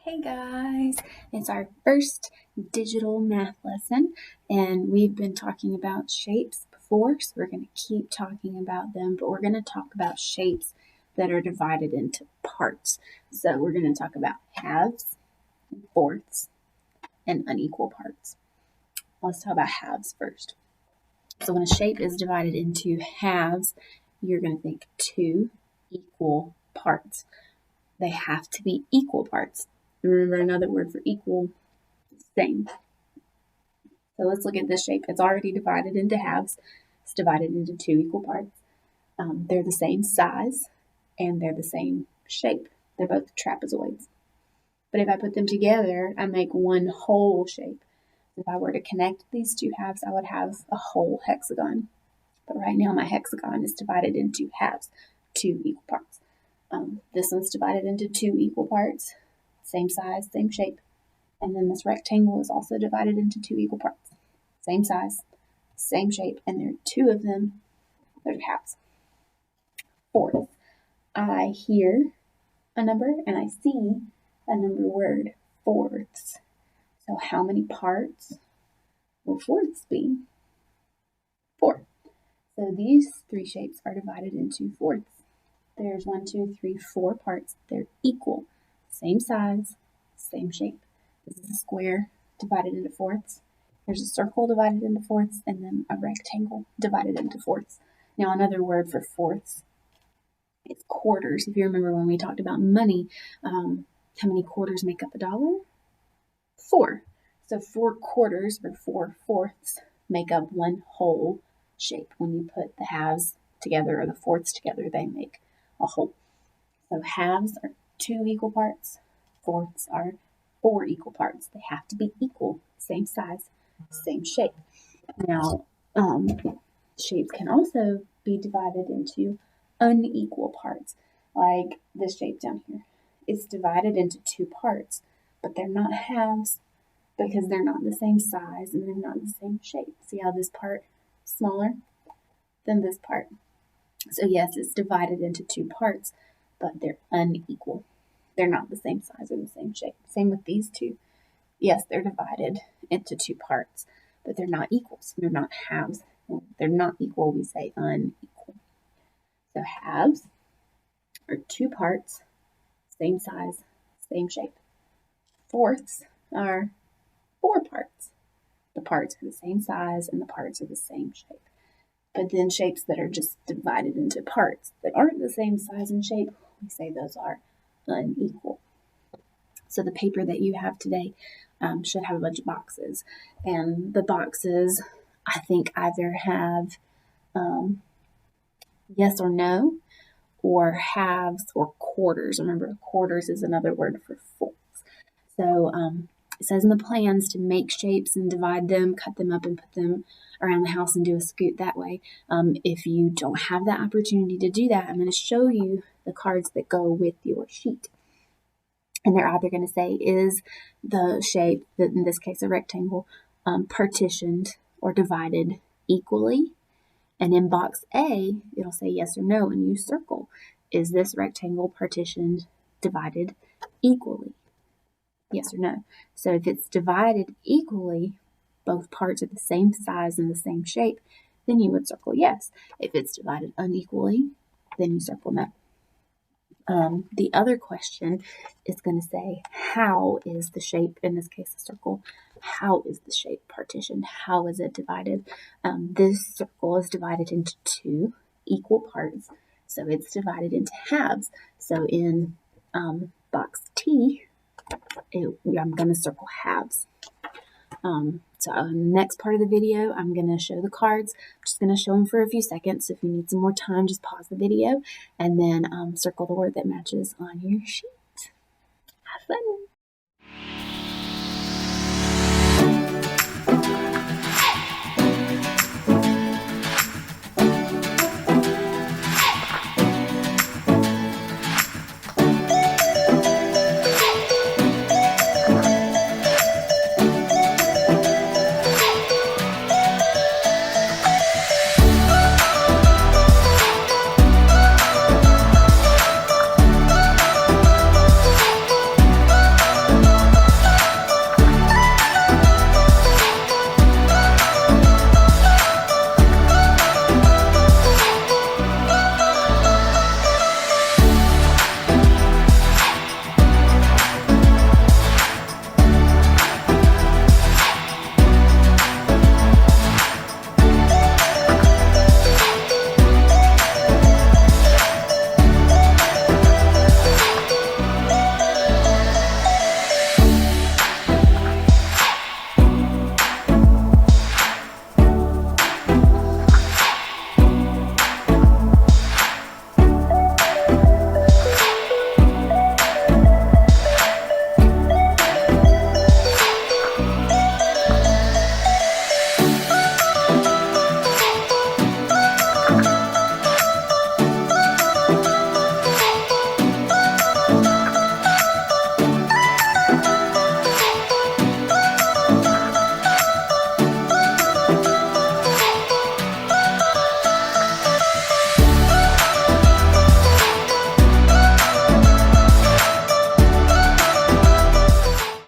Hey guys, it's our first digital math lesson, and we've been talking about shapes before, so we're going to keep talking about them, but we're going to talk about shapes that are divided into parts. So we're going to talk about halves, fourths, and unequal parts. Let's talk about halves first. So when a shape is divided into halves, you're going to think two equal parts. They have to be equal parts. Remember, another word for equal, same. So let's look at this shape. It's already divided into halves. It's divided into two equal parts. They're the same size and they're the same shape. They're both trapezoids. But if I put them together, I make one whole shape. If I were to connect these two halves, I would have a whole hexagon. But right now my hexagon is divided into halves, two equal parts. This one's divided into two equal parts. Same size, same shape. And then this rectangle is also divided into two equal parts. Same size, same shape, and there are two of them. They're halves. Fourth, I hear a number and I see a number word, fourths. So how many parts will fourths be? 4. So these three shapes are divided into fourths. There's 1, 2, 3, 4 parts. They're equal. Same size, same shape. This is a square divided into fourths. There's a circle divided into fourths, and then a rectangle divided into fourths. Now, another word for fourths is quarters. If you remember when we talked about money, how many quarters make up a dollar? 4. So 4 quarters or 4 fourths make up one whole shape. When you put the halves together or the fourths together, they make a whole. So halves are 2 equal parts. Fourths are 4 equal parts. They have to be equal, same size, same shape. Now, shapes can also be divided into unequal parts, like this shape down here. It's divided into 2 parts, but they're not halves because they're not the same size and they're not the same shape. See how this part is smaller than this part? So yes, it's divided into 2 parts, but they're unequal. They're not the same size or the same shape. Same with these two. Yes, they're divided into 2 parts, but they're not equals. They're not halves. They're not equal, we say unequal. So halves are 2 parts, same size, same shape. Fourths are 4 parts. The parts are the same size and the parts are the same shape. But then shapes that are just divided into parts that aren't the same size and shape, we say those are unequal. So the paper that you have today should have a bunch of boxes. And the boxes, I think, either have yes or no, or halves or quarters. Remember, quarters is another word for fourths. So it says in the plans to make shapes and divide them, cut them up and put them around the house and do a scoot that way. If you don't have that opportunity to do that, I'm going to show you the cards that go with your sheet. And they're either going to say, is the shape, in this case a rectangle, partitioned or divided equally? And in box A, it'll say yes or no, and you circle. Is this rectangle partitioned, divided equally? Yes or no. So if it's divided equally, both parts are the same size and the same shape, then you would circle yes. If it's divided unequally, then you circle no. The other question is going to say, how is the shape, in this case a circle, how is the shape partitioned? How is it divided? This circle is divided into 2 equal parts, so it's divided into halves. So in box T, I'm going to circle halves. So in the next part of the video, I'm going to show the cards. I'm just going to show them for a few seconds. If you need some more time, just pause the video and then circle the word that matches on your sheet. Have fun.